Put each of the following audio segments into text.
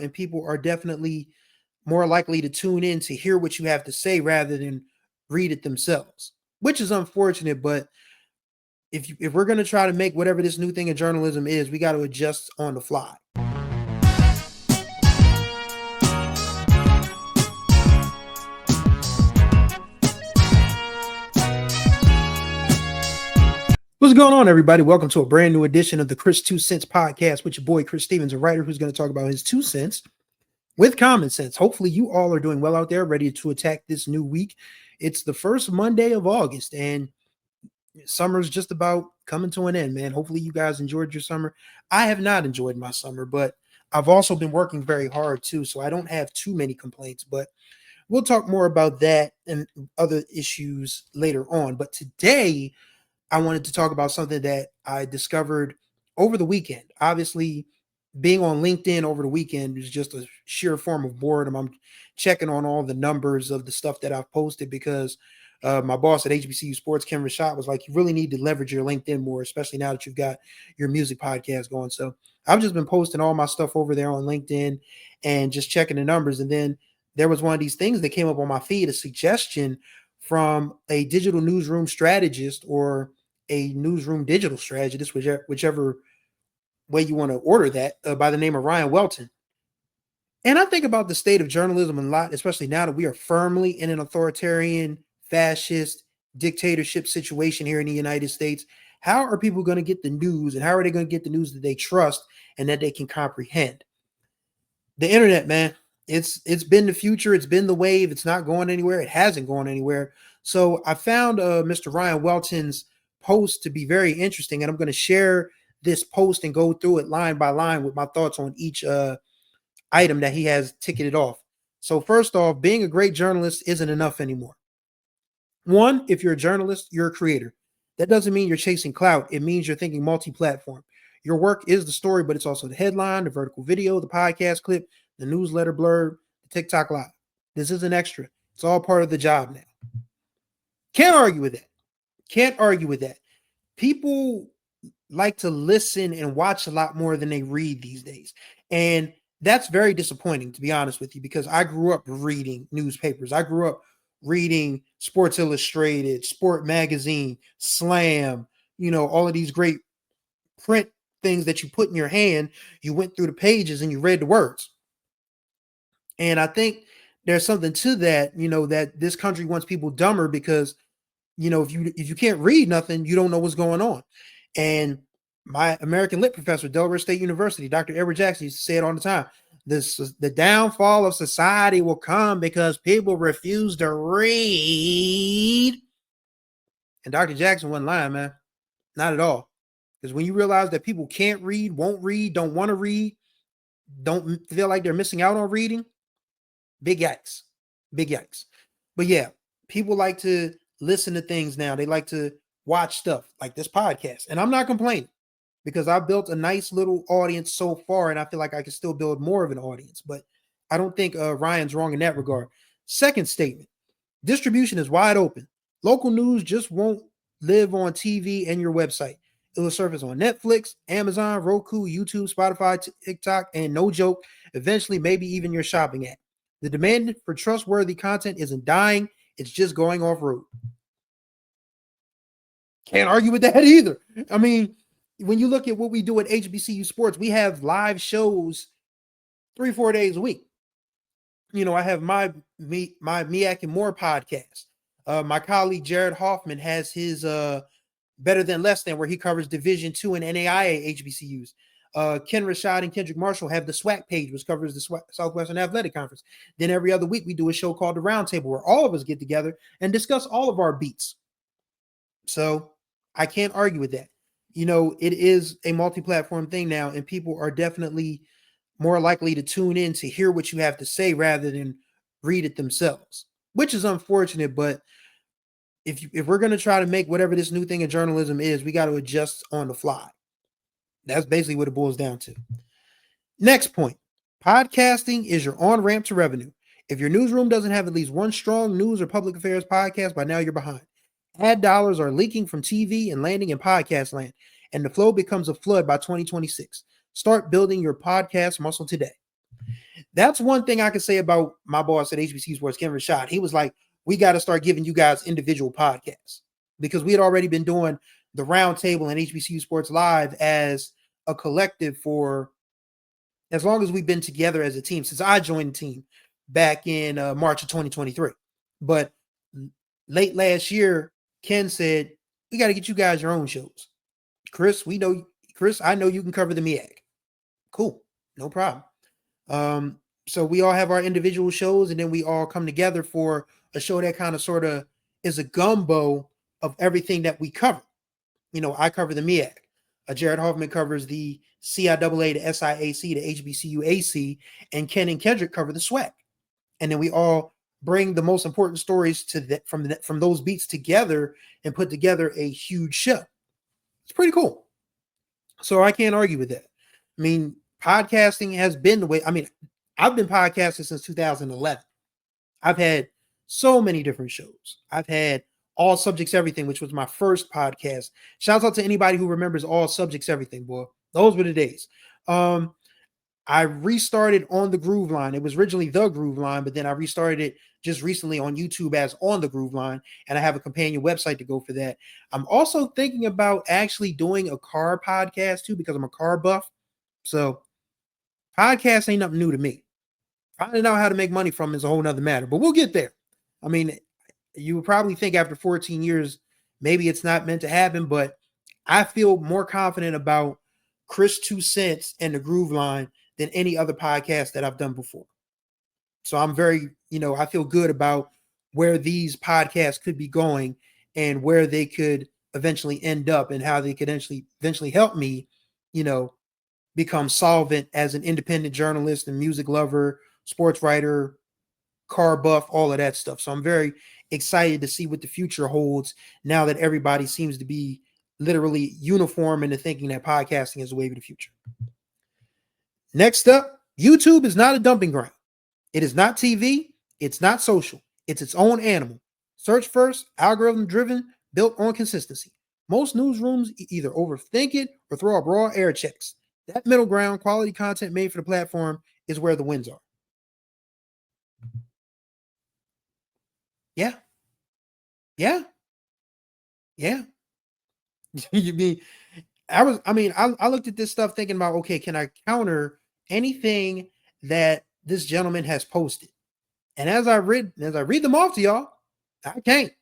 and people are definitely more likely to tune in to hear what you have to say rather than read it themselves, which is unfortunate. But if we're going to try to make whatever this new thing in journalism is, we got to adjust on the fly. What's going on, everybody? Welcome to a brand new edition of the Chris 2 Cents podcast with your boy, Chris Stevens, a writer who's going to talk about his 2 cents with common sense. Hopefully you all are doing well out there, ready to attack this new week. It's the first Monday of August, and summer's just about coming to an end, man. Hopefully you guys enjoyed your summer. I have not enjoyed my summer, but I've also been working very hard too, so I don't have too many complaints, but we'll talk more about that and other issues later on. But today, I wanted to talk about something that I discovered over the weekend. Obviously, being on LinkedIn over the weekend is just a sheer form of boredom. I'm checking on all the numbers of the stuff that I've posted because my boss at HBCU Sports, Ken Rashad, was like, you really need to leverage your LinkedIn more, especially now that you've got your music podcast going. So I've just been posting all my stuff over there on LinkedIn and just checking the numbers. And then there was one of these things that came up on my feed, a suggestion from a digital newsroom strategist or a newsroom digital strategist, whichever way you want to order that, by the name of Ryan Welton. And I think about the state of journalism a lot, especially now that we are firmly in an authoritarian, fascist, dictatorship situation here in the United States. How are people going to get the news, and how are they going to get the news that they trust and that they can comprehend? The internet, man, it's been the future. It's been the wave. It's not going anywhere. It hasn't gone anywhere. So I found Mr. Ryan Welton's post to be very interesting, and I'm going to share this post and go through it line by line with my thoughts on each item that he has ticketed off. So first off, being a great journalist isn't enough anymore. One, if you're a journalist, you're a creator. That doesn't mean you're chasing clout. It means you're thinking multi-platform. Your work is the story, but it's also the headline, the vertical video, the podcast clip, the newsletter blurb, the TikTok live. This isn't extra. It's all part of the job now. Can't argue with that. Can't argue with that. People like to listen and watch a lot more than they read these days. And that's very disappointing, to be honest with you, because I grew up reading newspapers. I grew up reading Sports Illustrated, Sport Magazine, Slam, all of these great print things that you put in your hand. You went through the pages and you read the words. And I think there's something to that, that this country wants people dumber because if you can't read nothing, you don't know what's going on. And my American Lit professor, Delaware State University, Dr. Edward Jackson, used to say it all the time. The downfall of society will come because people refuse to read. And Dr. Jackson wasn't lying, man. Not at all. Because when you realize that people can't read, won't read, don't want to read, don't feel like they're missing out on reading, big yikes. Big yikes. But yeah, people like to listen to things now. They like to watch stuff like this podcast. And I'm not complaining because I've built a nice little audience so far, and I feel like I can still build more of an audience. But I don't think Ryan's wrong in that regard. Second statement, distribution is wide open. Local news just won't live on TV and your website. It will surface on Netflix, Amazon, Roku, YouTube, Spotify, TikTok, and no joke, eventually maybe even your shopping app. The demand for trustworthy content isn't dying. It's just going off road. Can't argue with that either. I mean, when you look at what we do at HBCU Sports, we have live shows 3-4 days a week. I have my Miak and More podcast. My colleague Jared Hoffman has his Better Than Less Than, where he covers Division II and NAIA HBCUs. Ken Rashad and Kendrick Marshall have the SWAC page, which covers the Southwestern Athletic Conference. Then every other week, we do a show called The Roundtable, where all of us get together and discuss all of our beats. So I can't argue with that. It is a multi-platform thing now, and people are definitely more likely to tune in to hear what you have to say rather than read it themselves, which is unfortunate. But if we're going to try to make whatever this new thing in journalism is, we got to adjust on the fly. That's basically what it boils down to. Next point, podcasting is your on-ramp to revenue. If your newsroom doesn't have at least one strong news or public affairs podcast, by now you're behind. Ad dollars are leaking from TV and landing in podcast land, and the flow becomes a flood by 2026. Start building your podcast muscle today. That's one thing I can say about my boss at HBC Sports, Ken Rashad. He was like, we got to start giving you guys individual podcasts, because we had already been doing the roundtable and HBCU Sports Live as a collective for as long as we've been together as a team, since I joined the team back in March of 2023. But late last year, Ken said, we got to get you guys your own shows. Chris, I know you can cover the MEAC. Cool. No problem. So we all have our individual shows, and then we all come together for a show that kind of sort of is a gumbo of everything that we cover. I cover the MEAC. Jared Hoffman covers the CIAA, the SIAC, the HBCU AC, and Ken and Kendrick cover the SWAC. And then we all bring the most important stories from those beats together and put together a huge show. It's pretty cool. So I can't argue with that. I mean, podcasting has been the way. I mean, I've been podcasting since 2011. I've had so many different shows. I've had All Subjects Everything, which was my first podcast. Shouts out to anybody who remembers All Subjects Everything, boy. Those were the days. I restarted On the Groove Line. It was originally The Groove Line, but then I restarted it just recently on YouTube as On the Groove Line, and I have a companion website to go for that. I'm also thinking about actually doing a car podcast too, because I'm a car buff. So podcast ain't nothing new to me. Finding out how to make money from is a whole nother matter, but we'll get there. I mean, you would probably think after 14 years, maybe it's not meant to happen, but I feel more confident about Chris 2 Cents and the Groove Line than any other podcast that I've done before. So I'm very, I feel good about where these podcasts could be going and where they could eventually end up and how they could eventually help me, become solvent as an independent journalist and music lover, sports writer, car buff, all of that stuff. So I'm very excited to see what the future holds now that everybody seems to be literally uniform into thinking that podcasting is the wave of the future. Next up, YouTube is not a dumping ground. It is not TV. It's not social. It's its own animal. Search first, algorithm driven, built on consistency. Most newsrooms either overthink it or throw up raw air checks. That middle ground, quality content made for the platform, is where the wins are. Yeah. You mean I looked at this stuff thinking about, okay, can I counter anything that this gentleman has posted? And as I read them off to y'all, I can't.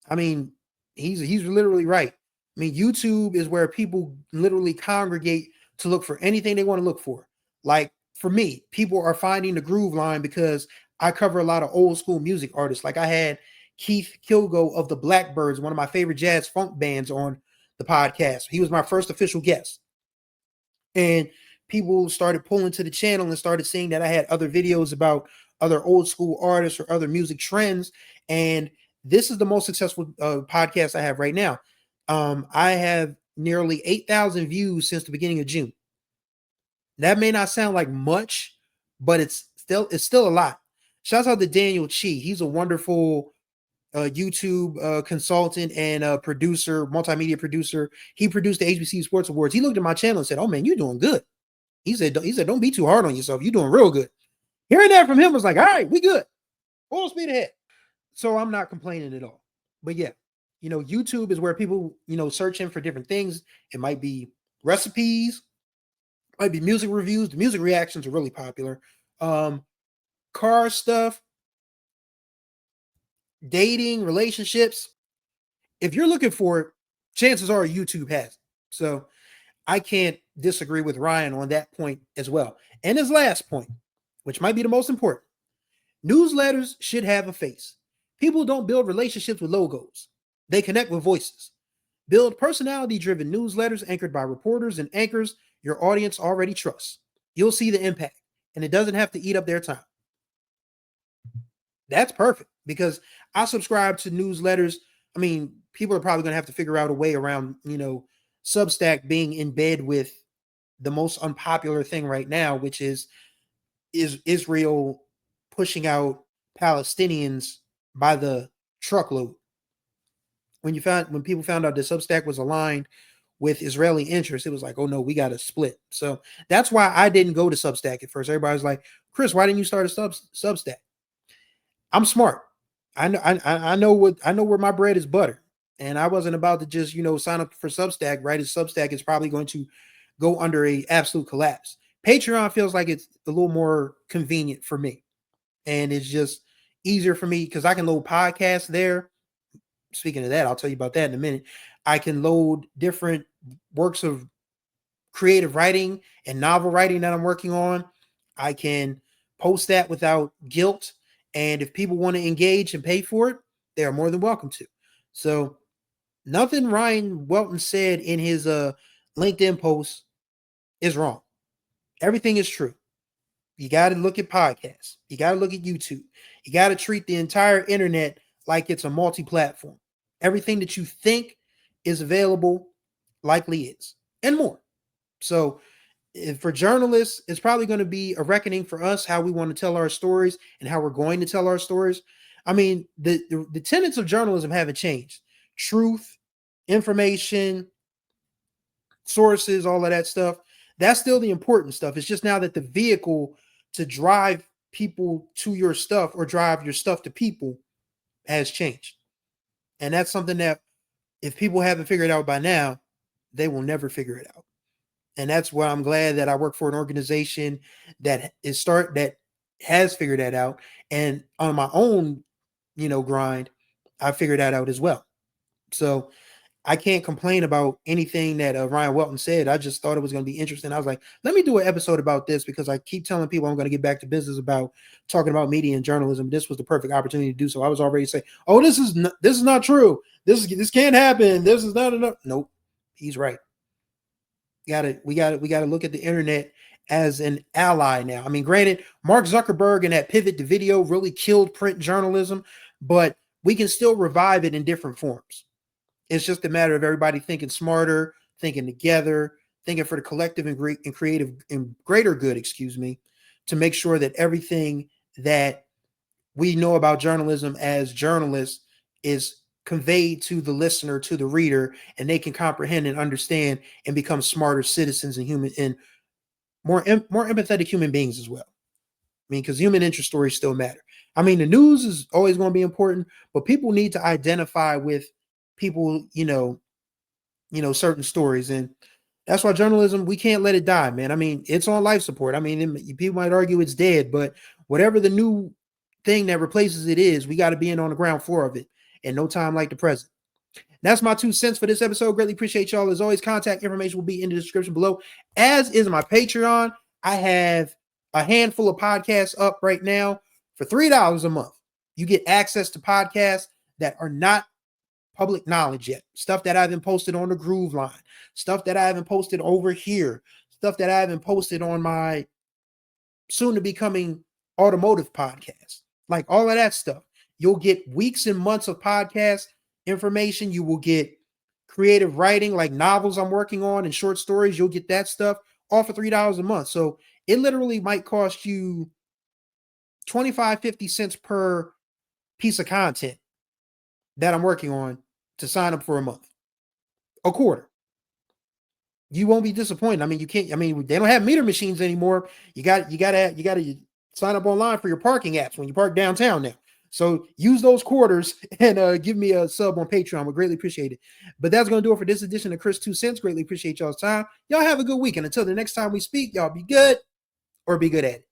I mean, he's literally right. I mean, YouTube is where people literally congregate to look for anything they want to look for. Like for me, people are finding the Groove Line because I cover a lot of old school music artists. Like I had Keith Kilgo of the Blackbirds, one of my favorite jazz funk bands, on the podcast. He was my first official guest. And people started pulling to the channel and started seeing that I had other videos about other old school artists or other music trends. And this is the most successful podcast I have right now. I have nearly 8,000 views since the beginning of June. That may not sound like much, but it's still a lot. Shouts out to Daniel Chi. He's a wonderful YouTube consultant and producer, multimedia producer. He produced the HBCU Sports Awards. He looked at my channel and said, "Oh man, you're doing good." He said, "Don't be too hard on yourself. You're doing real good." Hearing that from him was like, "All right, we good. Full speed ahead." So I'm not complaining at all. But yeah, YouTube is where people, searching for different things. It might be recipes, might be music reviews. The music reactions are really popular. Car stuff, dating, relationships. If you're looking for it, chances are YouTube has it. So I can't disagree with Ryan on that point as well. And his last point, which might be the most important, newsletters should have a face. People don't build relationships with logos. They connect with voices. Build personality-driven newsletters anchored by reporters and anchors your audience already trusts. You'll see the impact, and it doesn't have to eat up their time. That's perfect, because I subscribe to newsletters. I mean, people are probably going to have to figure out a way around, Substack being in bed with the most unpopular thing right now, which is Israel pushing out Palestinians by the truckload. When people found out that Substack was aligned with Israeli interests, it was like, oh no, we got to split. So that's why I didn't go to Substack at first. Everybody's like, Chris, why didn't you start a Substack? I'm smart. I know where my bread is buttered. And I wasn't about to just, sign up for Substack, right? As Substack is probably going to go under a absolute collapse. Patreon feels like it's a little more convenient for me. And it's just easier for me because I can load podcasts there. Speaking of that, I'll tell you about that in a minute. I can load different works of creative writing and novel writing that I'm working on. I can post that without guilt. And if people want to engage and pay for it, they are more than welcome to. So nothing Ryan Welton said in his LinkedIn post is wrong. Everything is true. You got to look at podcasts. You got to look at YouTube. You got to treat the entire internet like it's a multi-platform. Everything that you think is available likely is, and more. So for journalists, it's probably going to be a reckoning for us how we want to tell our stories and how we're going to tell our stories. I mean, the tenets of journalism haven't changed. Truth, information, sources, all of that stuff. That's still the important stuff. It's just now that the vehicle to drive people to your stuff or drive your stuff to people has changed. And that's something that if people haven't figured out by now, they will never figure it out. And that's why I'm glad that I work for an organization that has figured that out. And on my own, grind, I figured that out as well. So I can't complain about anything that Ryan Welton said. I just thought it was going to be interesting. I was like, let me do an episode about this because I keep telling people I'm going to get back to business about talking about media and journalism. This was the perfect opportunity to do so. I was already saying, oh, this is not true. This can't happen. This is not enough. Nope. He's right. We got to look at the internet as an ally now. I mean, granted, Mark Zuckerberg and that pivot to video really killed print journalism, but we can still revive it in different forms. It's just a matter of everybody thinking smarter, thinking together, thinking for the collective and creative and greater good, to make sure that everything that we know about journalism as journalists is conveyed to the listener, to the reader, and they can comprehend and understand and become smarter citizens and more empathetic human beings as well. I mean, because human interest stories still matter. I mean, the news is always going to be important, but people need to identify with people, certain stories. And that's why journalism, we can't let it die, man. I mean, it's on life support. I mean, people might argue it's dead, but whatever the new thing that replaces it is, we got to be in on the ground floor of it. And no time like the present. That's my 2 cents for this episode. Greatly appreciate y'all. As always, contact information will be in the description below, as is my Patreon. I have a handful of podcasts up right now for $3 a month. You get access to podcasts that are not public knowledge yet. Stuff that I haven't posted on the Groove Line. Stuff that I haven't posted over here. Stuff that I haven't posted on my soon to becoming automotive podcast. Like all of that stuff. You'll get weeks and months of podcast information. You will get creative writing, like novels I'm working on and short stories. You'll get that stuff all for $3 a month. So it literally might cost you 25, 50 cents per piece of content that I'm working on to sign up for a month. A quarter. You won't be disappointed. I mean, they don't have meter machines anymore. You got to sign up online for your parking apps when you park downtown now. So use those quarters and give me a sub on Patreon. Would greatly appreciate it. But that's going to do it for this edition of Chris 2 Cents. Greatly appreciate y'all's time. Y'all have a good week. And until the next time we speak, y'all be good or be good at it.